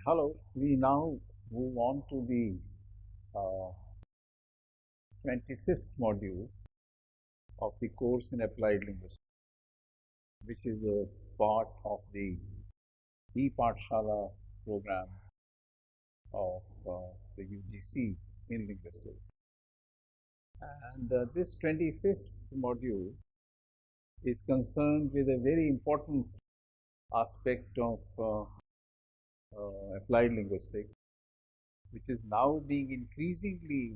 Hello, we now move on to the uh, 25th module of the course in applied linguistics, which is a part of the e-Pathshala program of the UGC in linguistics. And this 25th module is concerned with a very important aspect of applied linguistics, which is now being increasingly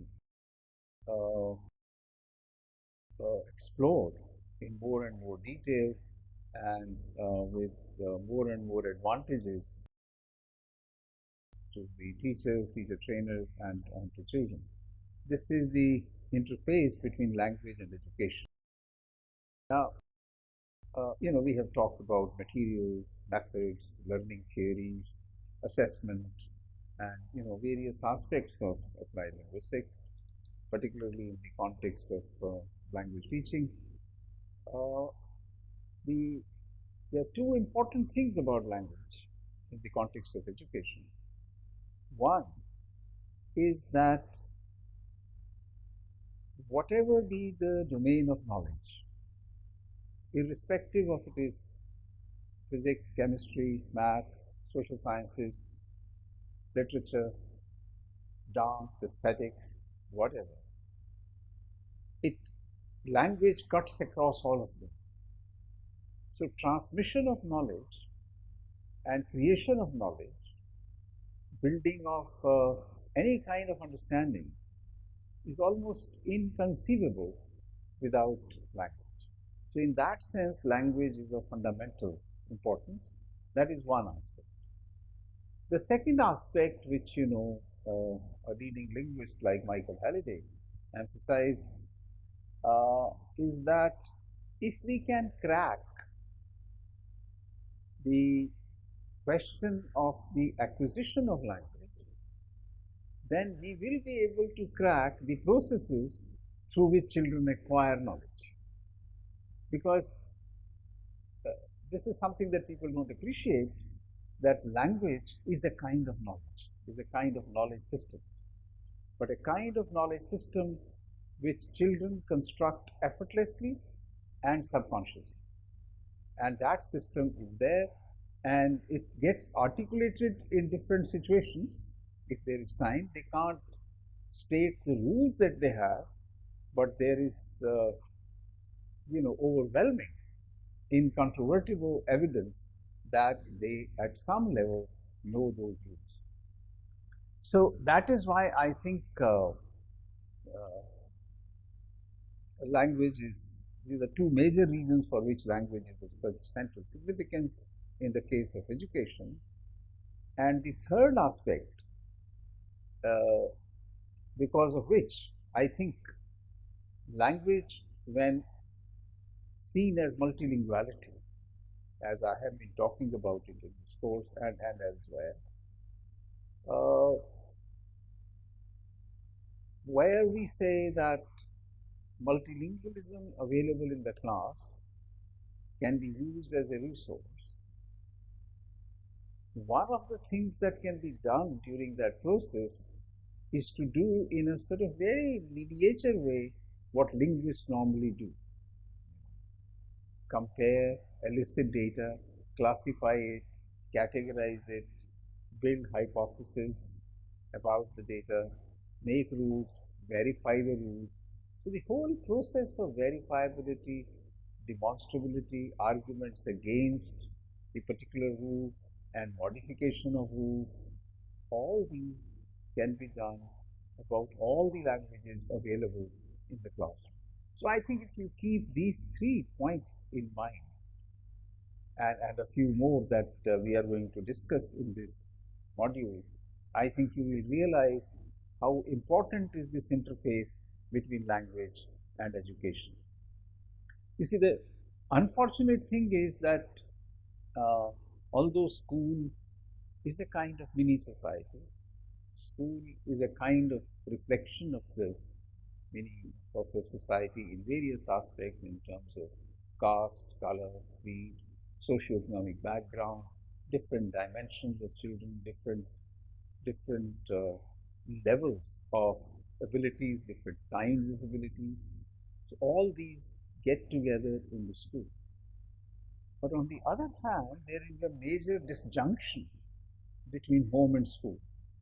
uh, explored in more and more detail and with more and more advantages to the teachers, teacher trainers, and to children. This is the interface between language and education. Now, we have talked about materials, methods, learning theories, assessment, and various aspects of applied linguistics, particularly in the context of language teaching. Uh, the There are two important things about language in the context of education. One is that whatever be the domain of knowledge, irrespective of it is physics, chemistry, math, social sciences, literature, dance, aesthetics, whatever, it language cuts across all of them. So transmission of knowledge and creation of knowledge, building of any kind of understanding is almost inconceivable without language. So in that sense, language is of fundamental importance. That is one aspect. The second aspect, which a leading linguist like Michael Halliday emphasized, is that if we can crack the question of the acquisition of language, then we will be able to crack the processes through which children acquire knowledge. Because this is something that people don't appreciate, that language is a kind of knowledge, is a kind of knowledge system, but a kind of knowledge system which children construct effortlessly and subconsciously. And that system is there, and it gets articulated in different situations. If there is time, they can't state the rules that they have, but there is overwhelming, incontrovertible evidence that they at some level know those rules. So that is why I think language is, these are two major reasons for which language is of such central significance in the case of education. And the third aspect, because of which I think language, when seen as multilinguality, as I have been talking about it in this course and elsewhere, where we say that multilingualism available in the class can be used as a resource, one of the things that can be done during that process is to do in a sort of very miniature way what linguists normally do. Compare, elicit data, classify it, categorize it, build hypotheses about the data, make rules, verify the rules. So the whole process of verifiability, demonstrability, arguments against the particular rule and modification of rules, all these can be done about all the languages available in the classroom. So I think if you keep these 3 points in mind, and a few more that we are going to discuss in this module, I think you will realize how important is this interface between language and education. You see, the unfortunate thing is that although school is a kind of mini society, school is a kind of reflection of the mini of a society in various aspects in terms of caste, color, creed, socioeconomic background, different dimensions of children, different different levels of abilities, different kinds of abilities. So all these get together in the school. But on the other hand, there is a major disjunction between home and school,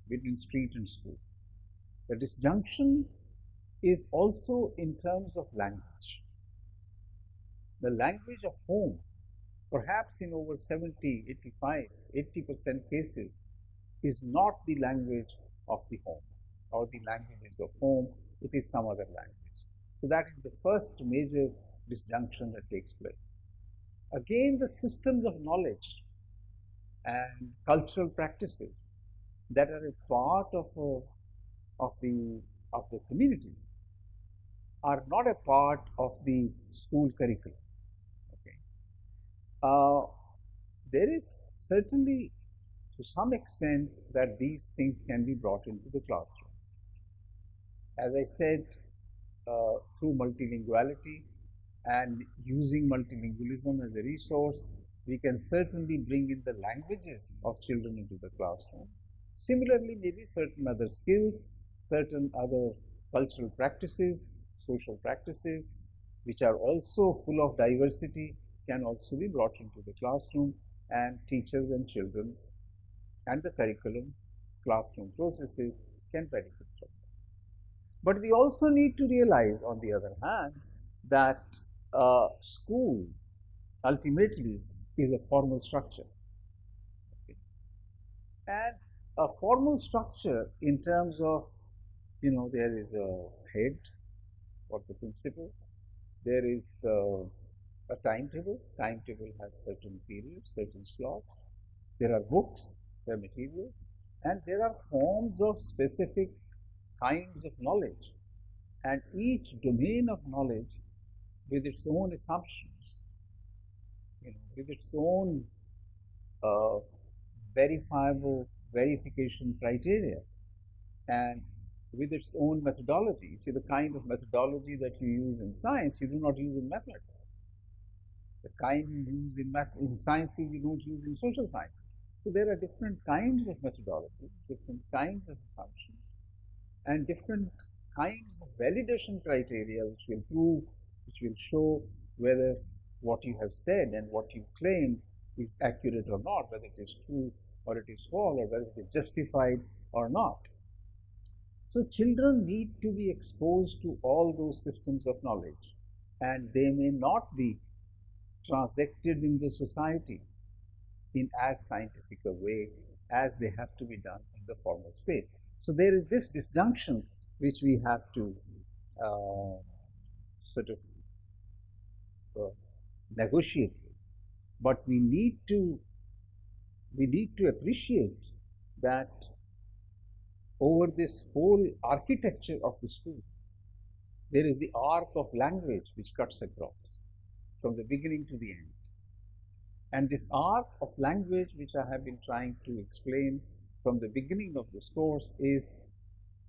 between street and school. The disjunction is also in terms of language. The language of home, perhaps in over 70, 85, 80% cases, is not the language of the home or the languages of home, it is some other language. So that is the first major disjunction that takes place. Again, the systems of knowledge and cultural practices that are a part of the community are not a part of the school curriculum. Okay. There is certainly, to some extent, that these things can be brought into the classroom. As I said, through multilinguality and using multilingualism as a resource, we can certainly bring in the languages of children into the classroom. Similarly, maybe certain other skills, certain other cultural practices, social practices, which are also full of diversity, can also be brought into the classroom, and teachers and children and the curriculum, classroom processes can benefit from it. But we also need to realize, on the other hand, that school ultimately is a formal structure. Okay. And a formal structure in terms of, there is a head or the principal, there is a timetable. Timetable has certain periods, certain slots. There are books, there are materials, and there are forms of specific kinds of knowledge. And each domain of knowledge with its own assumptions, with its own verifiable verification criteria, and with its own methodology. See, the kind of methodology that you use in science, you do not use in mathematics. The kind you use in sciences, you don't use in social science. So there are different kinds of methodology, different kinds of assumptions, and different kinds of validation criteria which will prove, which will show whether what you have said and what you claim is accurate or not, whether it is true or it is false, or whether it is justified or not. So children need to be exposed to all those systems of knowledge, and they may not be transacted in the society in as scientific a way as they have to be done in the formal space. So there is this disjunction which we have to sort of negotiate, but we need to appreciate that over this whole architecture of the school, there is the arc of language which cuts across from the beginning to the end. And this arc of language, which I have been trying to explain from the beginning of this course, is,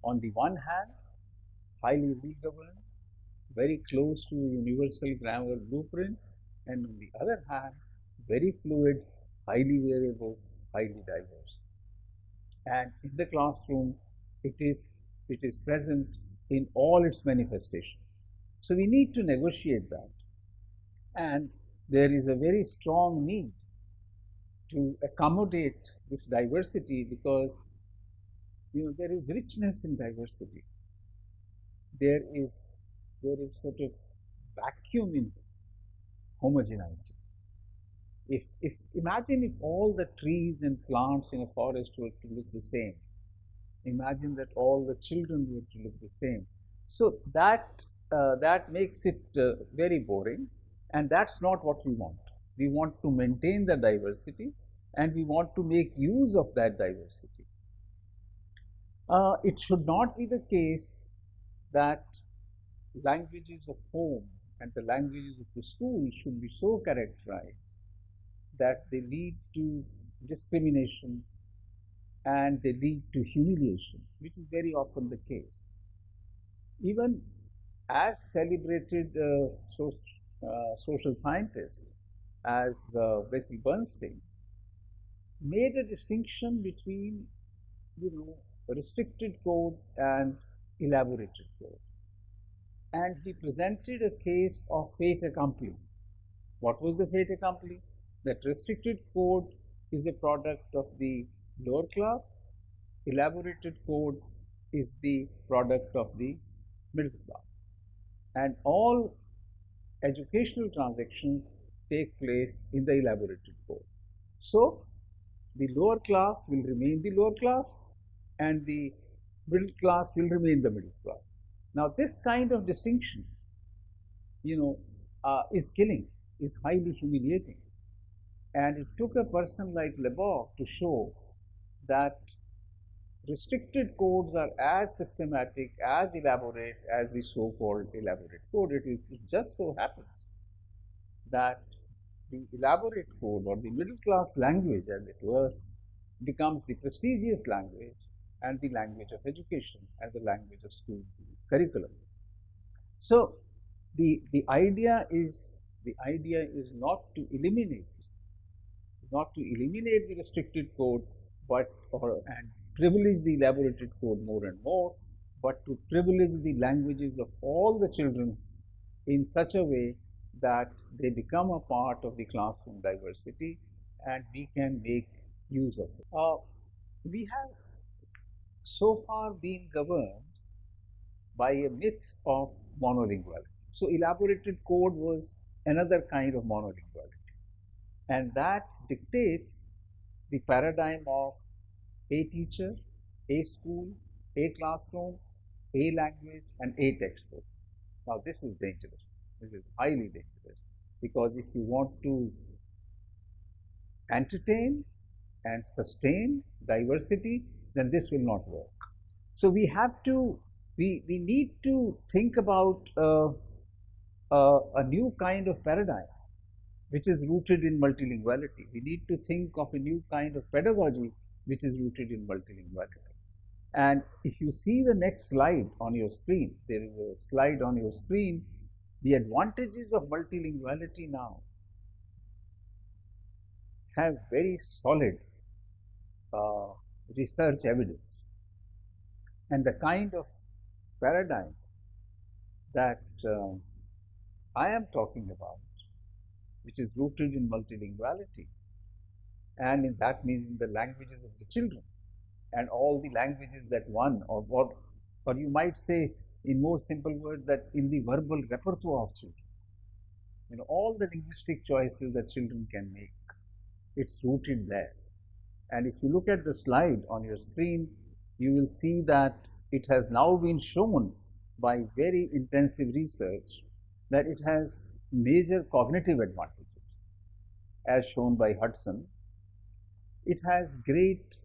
on the one hand, highly rule-governed, very close to the universal grammar blueprint, and on the other hand, very fluid, highly variable, highly diverse. And in the classroom, it is present in all its manifestations. So we need to negotiate that, and there is a very strong need to accommodate this diversity, because there is richness in diversity. There is sort of vacuum in homogeneity. If imagine if all the trees and plants in a forest were to look the same. Imagine that all the children were to look the same. So that makes it very boring, and that's not what we want. We want to maintain the diversity, and we want to make use of that diversity. It should not be the case that languages of home and the languages of the school should be so characterized that they lead to discrimination and they lead to humiliation, which is very often the case. Even as celebrated social scientist as Basil Bernstein made a distinction between restricted code and elaborated code. And he presented a case of fait accompli. What was the fait accompli? That restricted code is a product of the lower class, elaborated code is the product of the middle class. And all educational transactions take place in the elaborated code. So, the lower class will remain the lower class and the middle class will remain the middle class. Now, this kind of distinction, is killing, is highly humiliating. And it took a person like Lebov to show that restricted codes are as systematic, as elaborate as the so-called elaborate code. It just so happens that the elaborate code or the middle class language, as it were, becomes the prestigious language and the language of education and the language of school curriculum. So the idea is not to eliminate the restricted code, but and privilege the elaborated code more and more, but to privilege the languages of all the children in such a way that they become a part of the classroom diversity and we can make use of it. We have so far been governed by a myth of monolinguality. So, elaborated code was another kind of monolinguality, and that dictates the paradigm of a teacher, a school, a classroom, a language, and a textbook. Now, this is dangerous. This is highly dangerous because if you want to entertain and sustain diversity, then this will not work. So, we need to think about a new kind of paradigm which is rooted in multilinguality. We need to think of a new kind of pedagogy which is rooted in multilinguality. And if you see the next slide on your screen, there is a slide on your screen, the advantages of multilinguality now have very solid research evidence. And the kind of paradigm that I am talking about, which is rooted in multilinguality, and in that means in the languages of the children, and all the languages that one or you might say in more simple words that in the verbal repertoire of children, all the linguistic choices that children can make, it's rooted there. And if you look at the slide on your screen, you will see that it has now been shown by very intensive research that it has major cognitive advantages, as shown by Hudson. It has great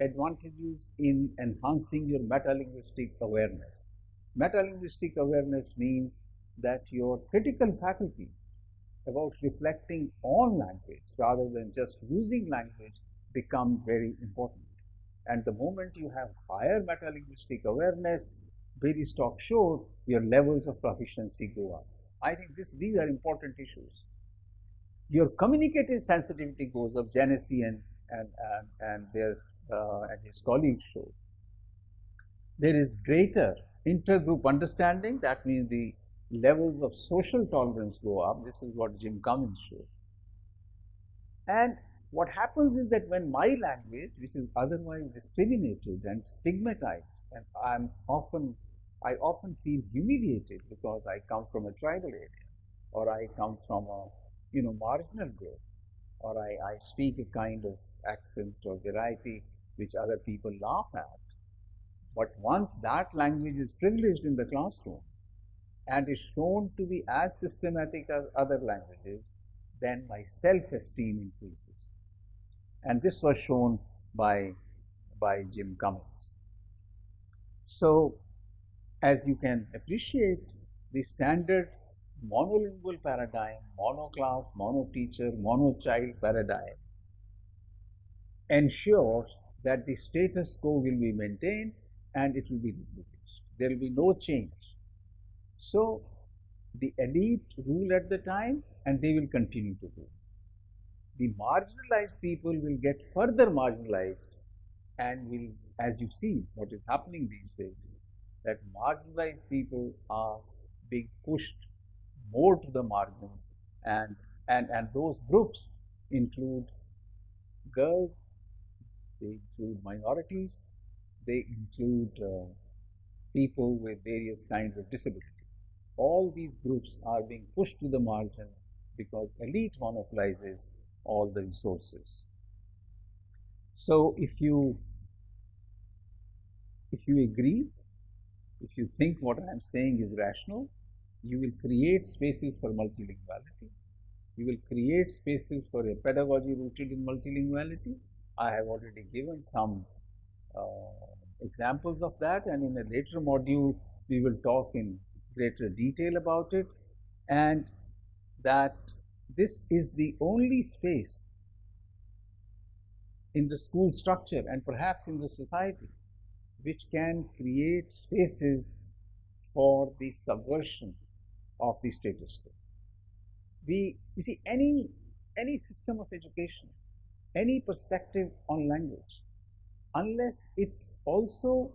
advantages in enhancing your metalinguistic awareness. Metalinguistic awareness means that your critical faculties about reflecting on language rather than just using language become very important. And the moment you have higher metalinguistic awareness, Stock showed, your levels of proficiency go up. I think these are important issues. Your communicative sensitivity goes up. Janessy and his colleagues showed. There is greater intergroup understanding. That means the levels of social tolerance go up. This is what Jim Cummins showed. And what happens is that when my language, which is otherwise discriminated and stigmatized, and I often feel humiliated because I come from a tribal area, or I come from a marginal group, or I speak a kind of accent or variety which other people laugh at. But once that language is privileged in the classroom and is shown to be as systematic as other languages, then my self-esteem increases. And this was shown by Jim Cummins. So, as you can appreciate, the standard monolingual paradigm, mono-class, mono-teacher, mono-child paradigm ensures that the status quo will be maintained and it will be reproduced. There will be no change. So, the elite rule at the time and they will continue to rule. The marginalized people will get further marginalized and will as you see, what is happening these days, that marginalized people are being pushed more to the margins, and those groups include girls, they include minorities, they include people with various kinds of disability. All these groups are being pushed to the margin because elite monopolizes all the resources. So if you agree, if you think what I am saying is rational, you will create spaces for multilinguality. You will create spaces for a pedagogy rooted in multilinguality. I have already given some examples of that, and in a later module, we will talk in greater detail about it, and that this is the only space in the school structure and perhaps in the society which can create spaces for the subversion of the status quo. You see, any system of education, any perspective on language, unless it also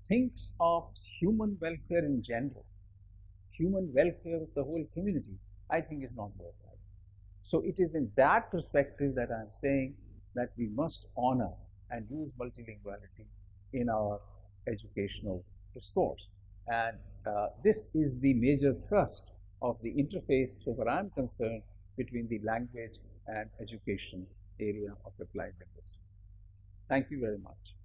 thinks of human welfare in general, human welfare of the whole community, I think is not worthwhile. So it is in that perspective that I am saying that we must honor and use multilinguality in our educational discourse. And this is the major thrust of the interface, so far I am concerned, between the language and education area of applied linguistics. Thank you very much.